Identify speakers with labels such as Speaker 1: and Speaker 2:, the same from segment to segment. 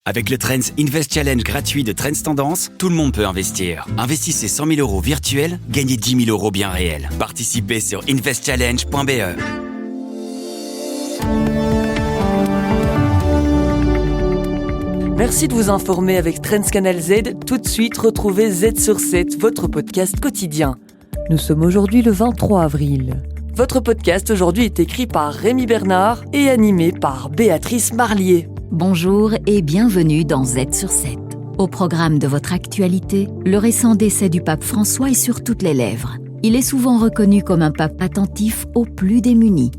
Speaker 1: Avec le Trends Invest Challenge gratuit de Trends Tendance, tout le monde peut investir. Investissez 100 000 euros virtuels, gagnez 10 000 euros bien réels. Participez sur investchallenge.be.
Speaker 2: Merci de vous informer avec Trends Canal Z. Tout de suite, retrouvez Z sur 7, votre podcast quotidien. Nous sommes aujourd'hui le 23 avril. Votre podcast aujourd'hui est écrit par Rémi Bernard et animé par Béatrice Marlier.
Speaker 3: Bonjour et bienvenue dans Z sur 7. Au programme de votre actualité, le récent décès du pape François est sur toutes les lèvres. Il est souvent reconnu comme un pape attentif aux plus démunis.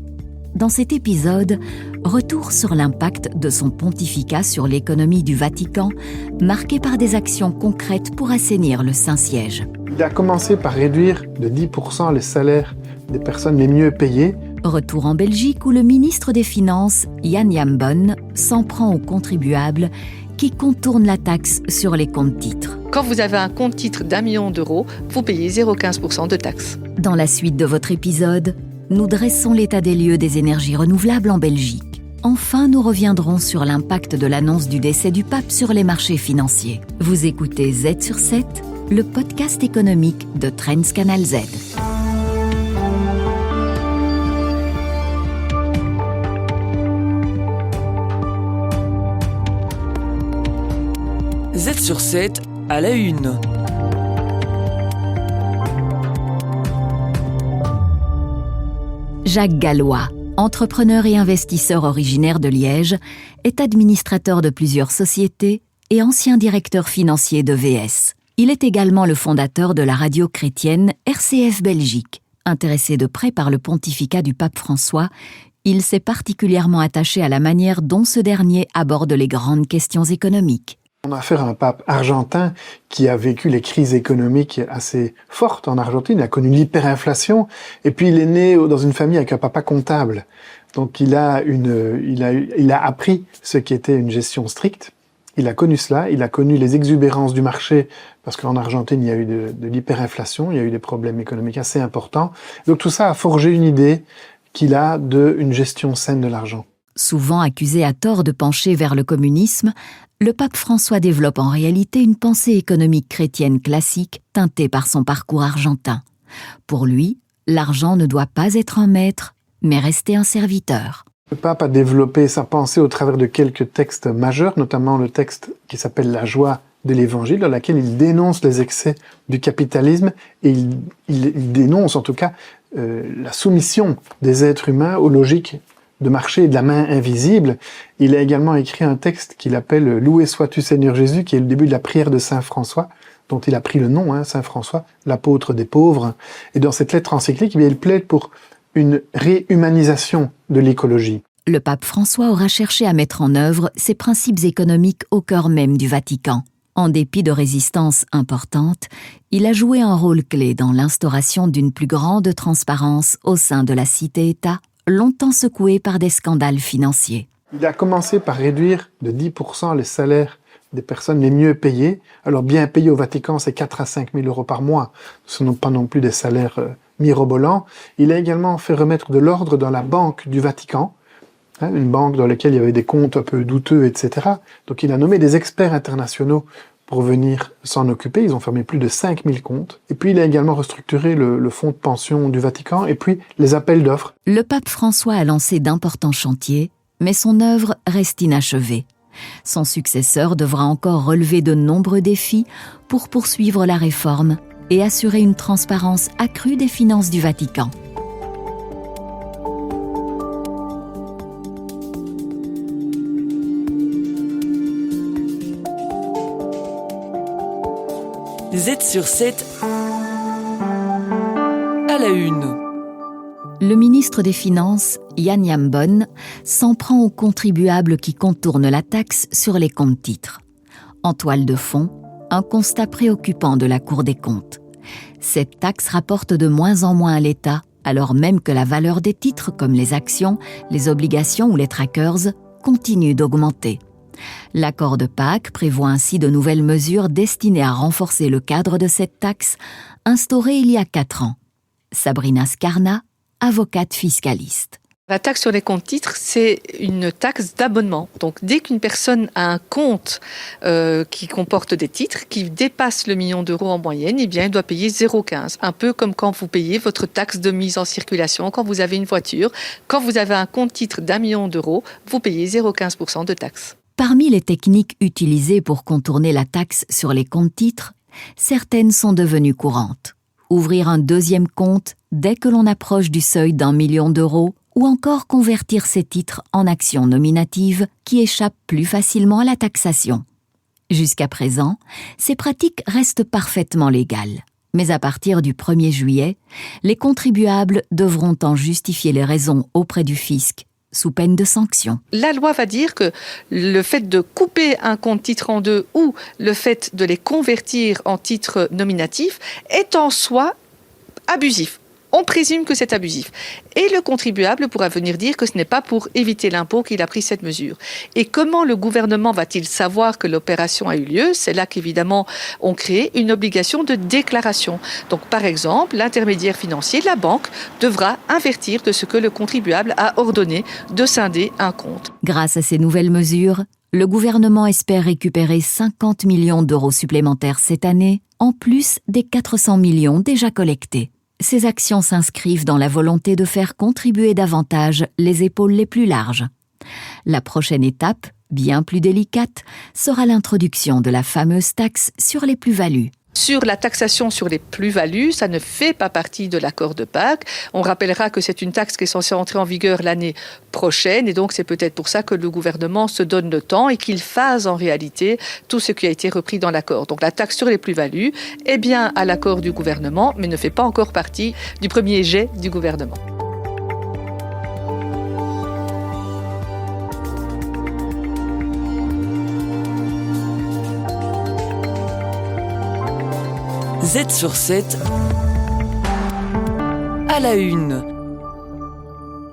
Speaker 3: Dans cet épisode, retour sur l'impact de son pontificat sur l'économie du Vatican, marqué par des actions concrètes pour assainir le Saint-Siège.
Speaker 4: Il a commencé par réduire de 10% les salaires des personnes les mieux payées.
Speaker 3: Retour en Belgique où le ministre des Finances, Jan Jan Bon, s'en prend aux contribuables qui contournent la taxe sur les comptes titres.
Speaker 5: Quand vous avez un compte titre d'1 million d'euros, vous payez 0,15% de taxe.
Speaker 3: Dans la suite de votre épisode, nous dressons l'état des lieux des énergies renouvelables en Belgique. Enfin, nous reviendrons sur l'impact de l'annonce du décès du pape sur les marchés financiers. Vous écoutez Z sur 7, le podcast économique de Trends Canal Z.
Speaker 2: Z sur 7 à la une.
Speaker 3: Jacques Gallois, entrepreneur et investisseur originaire de Liège, est administrateur de plusieurs sociétés et ancien directeur financier de VS. Il est également le fondateur de la radio chrétienne RCF Belgique. Intéressé de près par le pontificat du pape François, il s'est particulièrement attaché à la manière dont ce dernier aborde les grandes questions économiques.
Speaker 4: On a affaire à un pape argentin qui a vécu les crises économiques assez fortes en Argentine. Il a connu l'hyperinflation et puis il est né dans une famille avec un papa comptable. Donc il a appris ce qu'était une gestion stricte. Il a connu cela, il a connu les exubérances du marché parce qu'en Argentine il y a eu de l'hyperinflation, il y a eu des problèmes économiques assez importants. Donc tout ça a forgé une idée qu'il a d'une gestion saine de l'argent.
Speaker 3: Souvent accusé à tort de pencher vers le communisme, le pape François développe en réalité une pensée économique chrétienne classique teintée par son parcours argentin. Pour lui, l'argent ne doit pas être un maître, mais rester un serviteur.
Speaker 4: Le pape a développé sa pensée au travers de quelques textes majeurs, notamment le texte qui s'appelle « La joie de l'Évangile », dans lequel il dénonce les excès du capitalisme et il dénonce en tout cas la soumission des êtres humains aux logiques de marché et de la main invisible. Il a également écrit un texte qu'il appelle « Loué sois-tu Seigneur Jésus », qui est le début de la prière de Saint François, dont il a pris le nom, Saint François, l'apôtre des pauvres. Et dans cette lettre encyclique, il plaide pour une réhumanisation de l'écologie.
Speaker 3: Le pape François aura cherché à mettre en œuvre ces principes économiques au cœur même du Vatican. En dépit de résistances importantes, il a joué un rôle clé dans l'instauration d'une plus grande transparence au sein de la cité-État, longtemps secouée par des scandales financiers.
Speaker 4: Il a commencé par réduire de 10% les salaires des personnes les mieux payées. Alors bien payées au Vatican, c'est 4 à 5 000 euros par mois. Ce ne sont pas non plus des salaires mirobolants. Il a également fait remettre de l'ordre dans la banque du Vatican, une banque dans laquelle il y avait des comptes un peu douteux, etc. Donc il a nommé des experts internationaux pour venir s'en occuper. Ils ont fermé plus de 5 000 comptes. Et puis il a également restructuré le fonds de pension du Vatican et puis les appels d'offres.
Speaker 3: Le pape François a lancé d'importants chantiers, mais son œuvre reste inachevée. Son successeur devra encore relever de nombreux défis pour poursuivre la réforme et assurer une transparence accrue des finances du Vatican.
Speaker 2: Z sur 7 à la une.
Speaker 3: Le ministre des Finances, Jan Jan Bon, s'en prend aux contribuables qui contournent la taxe sur les comptes titres. En toile de fond, un constat préoccupant de la Cour des comptes. Cette taxe rapporte de moins en moins à l'État, alors même que la valeur des titres comme les actions, les obligations ou les trackers continue d'augmenter. L'accord de Pâques prévoit ainsi de nouvelles mesures destinées à renforcer le cadre de cette taxe, instaurée il y a 4 ans. Sabrina Scarna, avocate fiscaliste.
Speaker 5: La taxe sur les comptes titres, c'est une taxe d'abonnement. Donc, dès qu'une personne a un compte qui comporte des titres, qui dépasse le 1 million d'euros en moyenne, eh bien, il doit payer 0,15. Un peu comme quand vous payez votre taxe de mise en circulation, quand vous avez une voiture. Quand vous avez un compte titre d'1 million d'euros, vous payez 0,15% de taxe.
Speaker 3: Parmi les techniques utilisées pour contourner la taxe sur les comptes titres, certaines sont devenues courantes. Ouvrir un deuxième compte dès que l'on approche du seuil d'1 million d'euros, ou encore convertir ces titres en actions nominatives qui échappent plus facilement à la taxation. Jusqu'à présent, ces pratiques restent parfaitement légales. Mais à partir du 1er juillet, les contribuables devront en justifier les raisons auprès du fisc, sous peine de sanctions.
Speaker 5: La loi va dire que le fait de couper un compte titre en deux ou le fait de les convertir en titres nominatifs est en soi abusif. On présume que c'est abusif. Et le contribuable pourra venir dire que ce n'est pas pour éviter l'impôt qu'il a pris cette mesure. Et comment le gouvernement va-t-il savoir que l'opération a eu lieu ? C'est là qu'évidemment, on crée une obligation de déclaration. Donc, par exemple, l'intermédiaire financier, la banque, devra avertir de ce que le contribuable a ordonné de scinder un compte.
Speaker 3: Grâce à ces nouvelles mesures, le gouvernement espère récupérer 50 millions d'euros supplémentaires cette année, en plus des 400 millions déjà collectés. Ces actions s'inscrivent dans la volonté de faire contribuer davantage les épaules les plus larges. La prochaine étape, bien plus délicate, sera l'introduction de la fameuse taxe sur les plus-values.
Speaker 5: Sur la taxation sur les plus-values, ça ne fait pas partie de l'accord de Pâques. On rappellera que c'est une taxe qui est censée entrer en vigueur l'année prochaine et donc c'est peut-être pour ça que le gouvernement se donne le temps et qu'il phase en réalité tout ce qui a été repris dans l'accord. Donc la taxe sur les plus-values est bien à l'accord du gouvernement mais ne fait pas encore partie du premier jet du gouvernement.
Speaker 2: Z sur 7 à la une.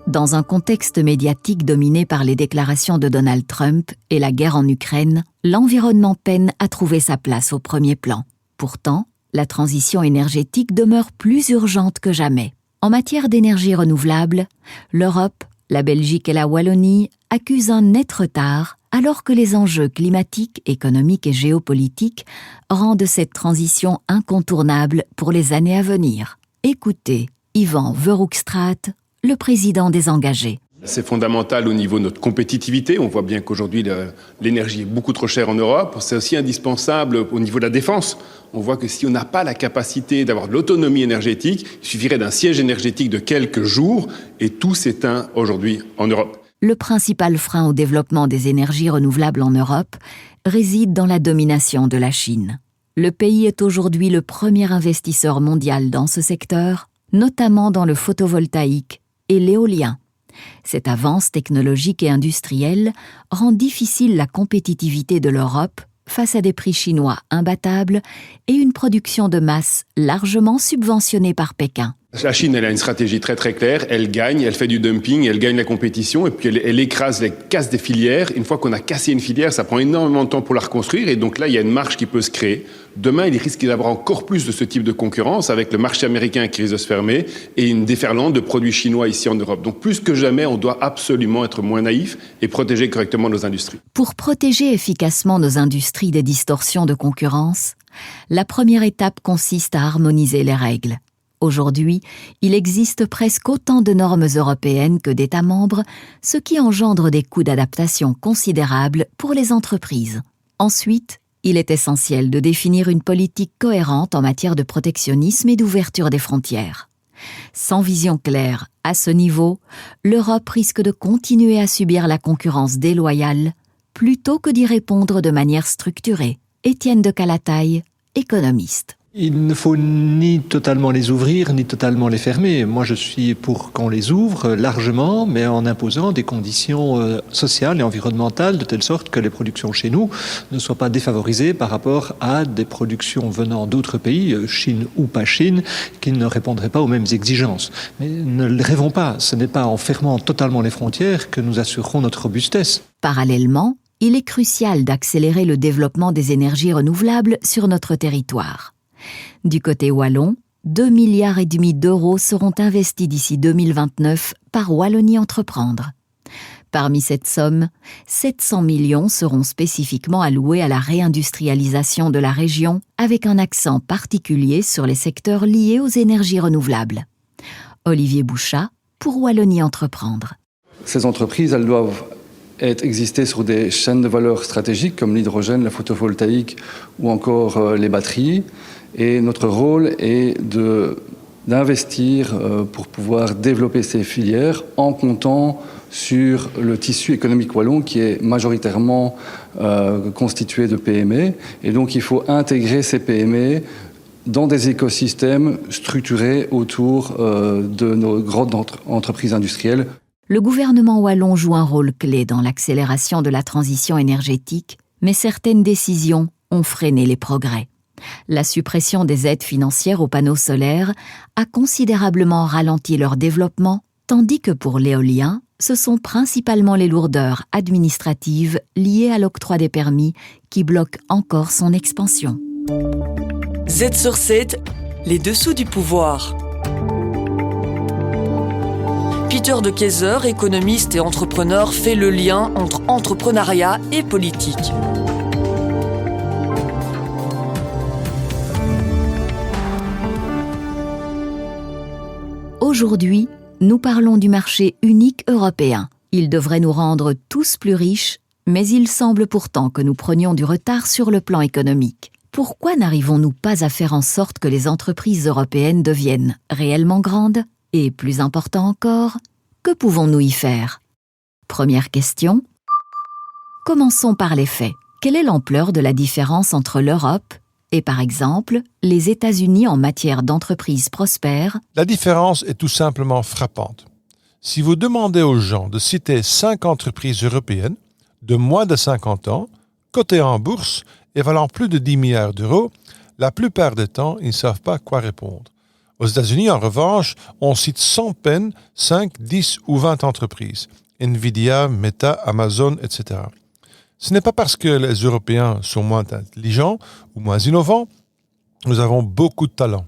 Speaker 3: Dans un contexte médiatique dominé par les déclarations de Donald Trump et la guerre en Ukraine, l'environnement peine à trouver sa place au premier plan. Pourtant, la transition énergétique demeure plus urgente que jamais. En matière d'énergie renouvelable, l'Europe, la Belgique et la Wallonie accusent un net retard alors que les enjeux climatiques, économiques et géopolitiques rendent cette transition incontournable pour les années à venir. Écoutez Ivan Verhoekstraat, le président des engagés.
Speaker 6: C'est fondamental au niveau de notre compétitivité. On voit bien qu'aujourd'hui, l'énergie est beaucoup trop chère en Europe. C'est aussi indispensable au niveau de la défense. On voit que si on n'a pas la capacité d'avoir de l'autonomie énergétique, il suffirait d'un siège énergétique de quelques jours et tout s'éteint aujourd'hui en Europe.
Speaker 3: Le principal frein au développement des énergies renouvelables en Europe réside dans la domination de la Chine. Le pays est aujourd'hui le premier investisseur mondial dans ce secteur, notamment dans le photovoltaïque et l'éolien. Cette avance technologique et industrielle rend difficile la compétitivité de l'Europe face à des prix chinois imbattables et une production de masse largement subventionnée par Pékin.
Speaker 6: La Chine, elle a une stratégie très très claire, elle gagne, elle fait du dumping, elle gagne la compétition et puis elle écrase, elle casse des filières. Une fois qu'on a cassé une filière, ça prend énormément de temps pour la reconstruire et donc là, il y a une marge qui peut se créer. Demain, il risque d'y avoir encore plus de ce type de concurrence avec le marché américain qui risque de se fermer et une déferlante de produits chinois ici en Europe. Donc plus que jamais, on doit absolument être moins naïf et protéger correctement nos industries.
Speaker 3: Pour protéger efficacement nos industries des distorsions de concurrence, la première étape consiste à harmoniser les règles. Aujourd'hui, il existe presque autant de normes européennes que d'États membres, ce qui engendre des coûts d'adaptation considérables pour les entreprises. Ensuite, il est essentiel de définir une politique cohérente en matière de protectionnisme et d'ouverture des frontières. Sans vision claire à ce niveau, l'Europe risque de continuer à subir la concurrence déloyale plutôt que d'y répondre de manière structurée. Étienne de Calataille, économiste.
Speaker 7: Il ne faut ni totalement les ouvrir, ni totalement les fermer. Moi, je suis pour qu'on les ouvre largement, mais en imposant des conditions sociales et environnementales, de telle sorte que les productions chez nous ne soient pas défavorisées par rapport à des productions venant d'autres pays, Chine ou pas Chine, qui ne répondraient pas aux mêmes exigences. Mais ne rêvons pas, ce n'est pas en fermant totalement les frontières que nous assurerons notre robustesse.
Speaker 3: Parallèlement, il est crucial d'accélérer le développement des énergies renouvelables sur notre territoire. Du côté wallon, 2,5 milliards d'euros seront investis d'ici 2029 par Wallonie Entreprendre. Parmi cette somme, 700 millions seront spécifiquement alloués à la réindustrialisation de la région, avec un accent particulier sur les secteurs liés aux énergies renouvelables. Olivier Bouchat, pour Wallonie Entreprendre.
Speaker 8: Ces entreprises, elles doivent exister sur des chaînes de valeur stratégiques comme l'hydrogène, la photovoltaïque ou encore les batteries. Et notre rôle est d'investir pour pouvoir développer ces filières en comptant sur le tissu économique wallon qui est majoritairement constitué de PME. Et donc il faut intégrer ces PME dans des écosystèmes structurés autour de nos grandes entreprises industrielles.
Speaker 3: Le gouvernement wallon joue un rôle clé dans l'accélération de la transition énergétique, mais certaines décisions ont freiné les progrès. La suppression des aides financières aux panneaux solaires a considérablement ralenti leur développement, tandis que pour l'éolien, ce sont principalement les lourdeurs administratives liées à l'octroi des permis qui bloquent encore son expansion.
Speaker 2: Z sur 7, les dessous du pouvoir. Peter de Keyser, économiste et entrepreneur, fait le lien entre entrepreneuriat et politique.
Speaker 3: Aujourd'hui, nous parlons du marché unique européen. Il devrait nous rendre tous plus riches, mais il semble pourtant que nous prenions du retard sur le plan économique. Pourquoi n'arrivons-nous pas à faire en sorte que les entreprises européennes deviennent réellement grandes ? Et plus important encore, que pouvons-nous y faire ? Première question. Commençons par les faits. Quelle est l'ampleur de la différence entre l'Europe et, par exemple, les États-Unis en matière d'entreprises prospères ?
Speaker 9: La différence est tout simplement frappante. Si vous demandez aux gens de citer 5 entreprises européennes de moins de 50 ans, cotées en bourse et valant plus de 10 milliards d'euros, la plupart du temps, ils ne savent pas quoi répondre. Aux États-Unis, en revanche, on cite sans peine 5, 10 ou 20 entreprises. Nvidia, Meta, Amazon, etc. Ce n'est pas parce que les Européens sont moins intelligents ou moins innovants. Nous avons beaucoup de talent.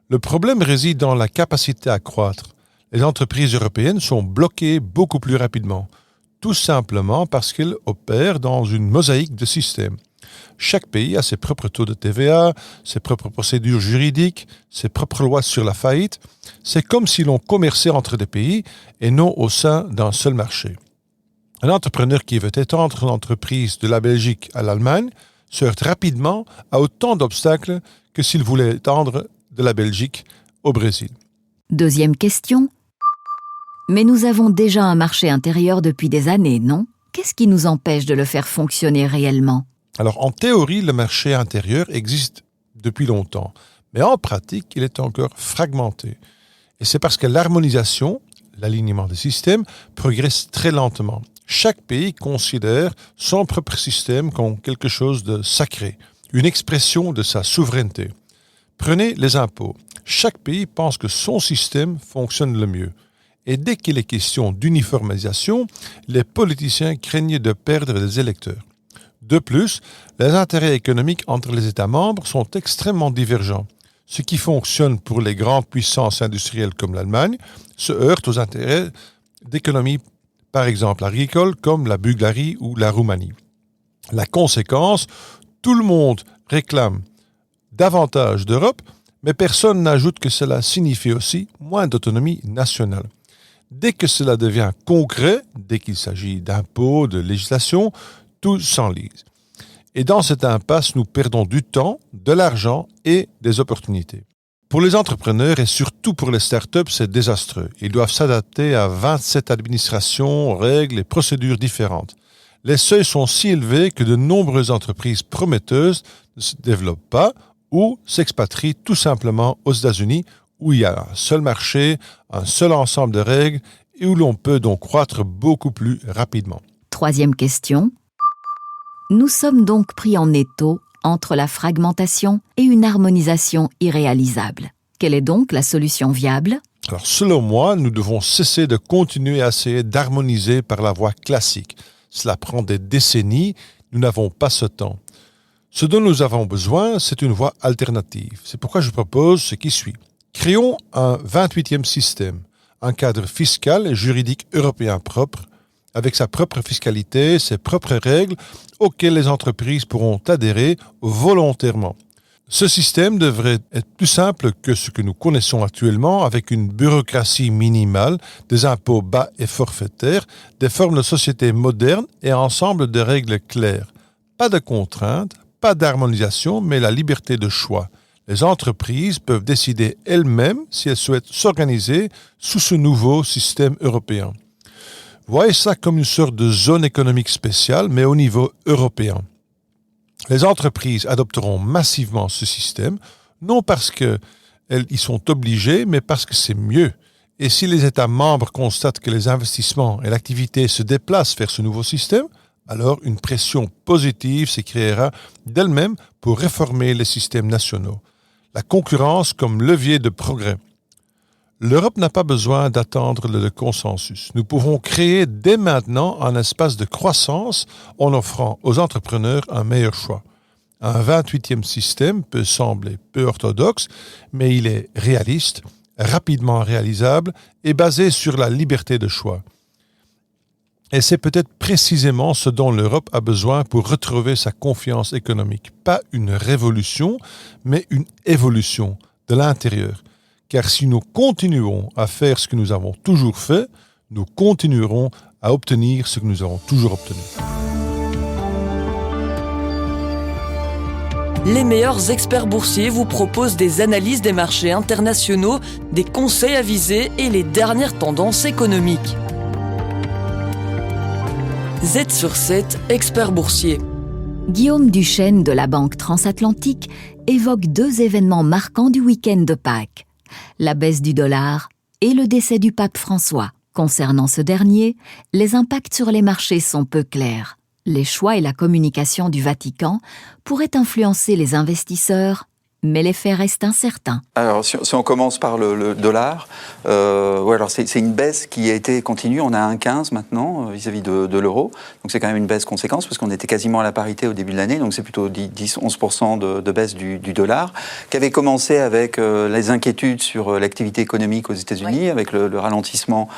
Speaker 9: Le problème réside dans la capacité à croître. Les entreprises européennes sont bloquées beaucoup plus rapidement, tout simplement parce qu'elles opèrent dans une mosaïque de systèmes. Chaque pays a ses propres taux de TVA, ses propres procédures juridiques, ses propres lois sur la faillite. C'est comme si l'on commerçait entre des pays et non au sein d'un seul marché. Un entrepreneur qui veut étendre une entreprise de la Belgique à l'Allemagne se heurte rapidement à autant d'obstacles que s'il voulait étendre de la Belgique au Brésil.
Speaker 3: Deuxième question. Mais nous avons déjà un marché intérieur depuis des années, non ? Qu'est-ce qui nous empêche de le faire fonctionner réellement ?
Speaker 9: Alors, en théorie, le marché intérieur existe depuis longtemps, mais en pratique, il est encore fragmenté. Et c'est parce que l'harmonisation, l'alignement des systèmes, progresse très lentement. Chaque pays considère son propre système comme quelque chose de sacré, une expression de sa souveraineté. Prenez les impôts. Chaque pays pense que son système fonctionne le mieux. Et dès qu'il est question d'uniformisation, les politiciens craignent de perdre des électeurs. De plus, les intérêts économiques entre les États membres sont extrêmement divergents. Ce qui fonctionne pour les grandes puissances industrielles comme l'Allemagne se heurte aux intérêts d'économies, par exemple agricoles, comme la Bulgarie ou la Roumanie. La conséquence, tout le monde réclame davantage d'Europe, mais personne n'ajoute que cela signifie aussi moins d'autonomie nationale. Dès que cela devient concret, dès qu'il s'agit d'impôts, de législation, tout s'enlise. Et dans cette impasse, nous perdons du temps, de l'argent et des opportunités. Pour les entrepreneurs et surtout pour les startups, c'est désastreux. Ils doivent s'adapter à 27 administrations, règles et procédures différentes. Les seuils sont si élevés que de nombreuses entreprises prometteuses ne se développent pas ou s'expatrient tout simplement aux États-Unis où il y a un seul marché, un seul ensemble de règles et où l'on peut donc croître beaucoup plus rapidement.
Speaker 3: Troisième question. Nous sommes donc pris en étau entre la fragmentation et une harmonisation irréalisable. Quelle est donc la solution viable ?
Speaker 9: Alors, selon moi, nous devons cesser de continuer à essayer d'harmoniser par la voie classique. Cela prend des décennies, nous n'avons pas ce temps. Ce dont nous avons besoin, c'est une voie alternative. C'est pourquoi je propose ce qui suit. Créons un 28e système, un cadre fiscal et juridique européen propre, avec sa propre fiscalité, ses propres règles, auxquelles les entreprises pourront adhérer volontairement. Ce système devrait être plus simple que ce que nous connaissons actuellement, avec une bureaucratie minimale, des impôts bas et forfaitaires, des formes de société modernes et un ensemble de règles claires. Pas de contraintes, pas d'harmonisation, mais la liberté de choix. Les entreprises peuvent décider elles-mêmes si elles souhaitent s'organiser sous ce nouveau système européen. Voyez ça comme une sorte de zone économique spéciale, mais au niveau européen. Les entreprises adopteront massivement ce système, non parce qu'elles y sont obligées, mais parce que c'est mieux. Et si les États membres constatent que les investissements et l'activité se déplacent vers ce nouveau système, alors une pression positive se créera d'elle-même pour réformer les systèmes nationaux. La concurrence comme levier de progrès. L'Europe n'a pas besoin d'attendre le consensus. Nous pouvons créer dès maintenant un espace de croissance en offrant aux entrepreneurs un meilleur choix. Un 28e système peut sembler peu orthodoxe, mais il est réaliste, rapidement réalisable et basé sur la liberté de choix. Et c'est peut-être précisément ce dont l'Europe a besoin pour retrouver sa confiance économique. Pas une révolution, mais une évolution de l'intérieur. Car si nous continuons à faire ce que nous avons toujours fait, nous continuerons à obtenir ce que nous avons toujours obtenu.
Speaker 2: Les meilleurs experts boursiers vous proposent des analyses des marchés internationaux, des conseils avisés et les dernières tendances économiques. Z sur 7, expert boursier.
Speaker 3: Guillaume Duchesne de la Banque Transatlantique évoque 2 événements marquants du week-end de Pâques. La baisse du dollar et le décès du pape François. Concernant ce dernier, les impacts sur les marchés sont peu clairs. Les choix et la communication du Vatican pourraient influencer les investisseurs, mais les faits restent incertains.
Speaker 10: Alors, si on commence par le dollar, alors c'est une baisse qui a été continue. On a 1,15 maintenant vis-à-vis de l'euro. Donc, c'est quand même une baisse conséquente parce qu'on était quasiment à la parité au début de l'année. Donc, c'est plutôt 10-11% de baisse du dollar, qui avait commencé avec les inquiétudes sur l'activité économique aux États-Unis, avec le ralentissement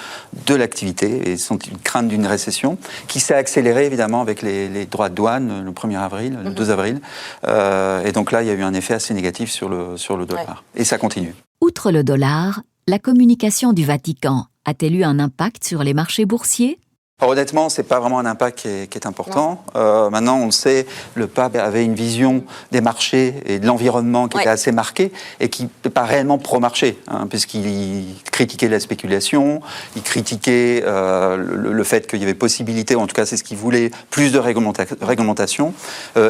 Speaker 10: de l'activité et une crainte d'une récession, qui s'est accéléré évidemment avec les droits de douane le 1er avril, le 2 avril. Et donc là, il y a eu un effet assez négatif sur le dollar. Ouais. Et ça continue.
Speaker 3: Outre le dollar, la communication du Vatican a-t-elle eu un impact sur les marchés boursiers ?
Speaker 10: Alors, honnêtement, c'est pas vraiment un impact qui est important. Maintenant, on le sait, le pape avait une vision des marchés et de l'environnement qui était assez marquée et qui n'est pas réellement pro-marché, puisqu'il critiquait la spéculation, il critiquait le fait qu'il y avait possibilité, ou en tout cas c'est ce qu'il voulait, plus de réglementation,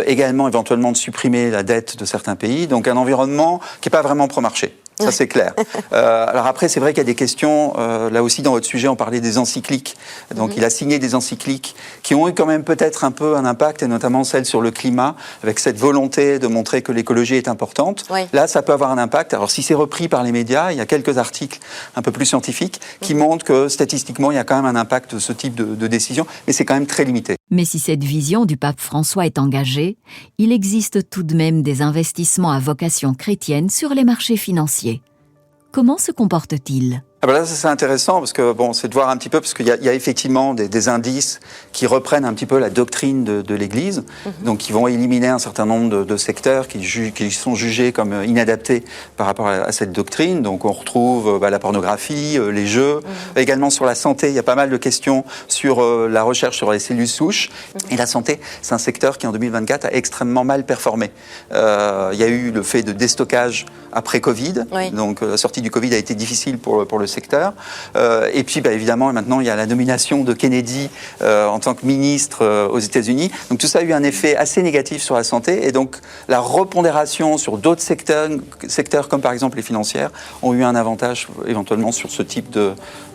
Speaker 10: également éventuellement de supprimer la dette de certains pays, donc un environnement qui n'est pas vraiment pro-marché. Ça, c'est clair. Alors après, c'est vrai qu'il y a des questions. Là aussi, dans votre sujet, on parlait des encycliques. Donc, il a signé des encycliques qui ont eu quand même peut-être un peu un impact, et notamment celle sur le climat, avec cette volonté de montrer que l'écologie est importante. Oui. Là, ça peut avoir un impact. Alors, si c'est repris par les médias, il y a quelques articles un peu plus scientifiques qui montrent que, statistiquement, il y a quand même un impact de ce type de décision, mais c'est quand même très limité.
Speaker 3: Mais si cette vision du pape François est engagée, il existe tout de même des investissements à vocation chrétienne sur les marchés financiers. Comment se comporte-t-il ?
Speaker 10: Ah ben là, c'est intéressant parce que c'est de voir un petit peu, parce qu'il y a effectivement des indices qui reprennent un petit peu la doctrine de l'Église, donc qui vont éliminer un certain nombre de secteurs qui sont jugés comme inadaptés par rapport à cette doctrine. Donc on retrouve la pornographie, les jeux, également sur la santé. Il y a pas mal de questions sur la recherche sur les cellules souches. Et la santé, c'est un secteur qui en 2024 a extrêmement mal performé. Il y a eu le fait de déstockage après Covid, donc la sortie du Covid a été difficile pour le secteur. Et puis, évidemment, maintenant, il y a la nomination de Kennedy en tant que ministre aux États-Unis. Donc, tout ça a eu un effet assez négatif sur la santé. Et donc, la repondération sur d'autres secteurs comme par exemple les financières, ont eu un avantage éventuellement sur ce type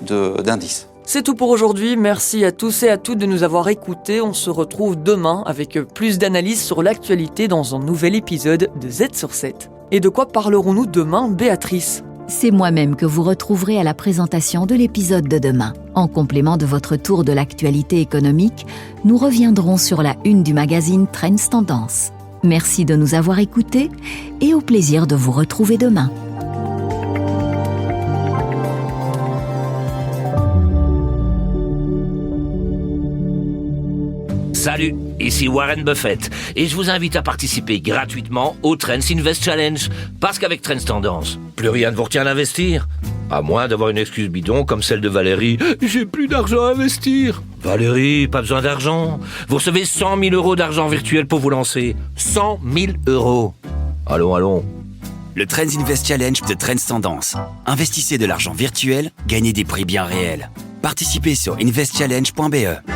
Speaker 10: d'indice.
Speaker 2: C'est tout pour aujourd'hui. Merci à tous et à toutes de nous avoir écoutés. On se retrouve demain avec plus d'analyses sur l'actualité dans un nouvel épisode de Z sur 7. Et de quoi parlerons-nous demain, Béatrice ?
Speaker 3: C'est moi-même que vous retrouverez à la présentation de l'épisode de demain. En complément de votre tour de l'actualité économique, nous reviendrons sur la une du magazine Trends Tendance. Merci de nous avoir écoutés et au plaisir de vous retrouver demain.
Speaker 11: Salut, ici Warren Buffett et je vous invite à participer gratuitement au Trends Invest Challenge. Parce qu'avec Trends Tendance, plus rien ne vous retient d'investir. À moins d'avoir une excuse bidon comme celle de Valérie. J'ai plus d'argent à investir. Valérie, pas besoin d'argent. Vous recevez 100 000 euros d'argent virtuel pour vous lancer. 100 000 euros. Allons.
Speaker 1: Le Trends Invest Challenge de Trends Tendance. Investissez de l'argent virtuel, gagnez des prix bien réels. Participez sur investchallenge.be.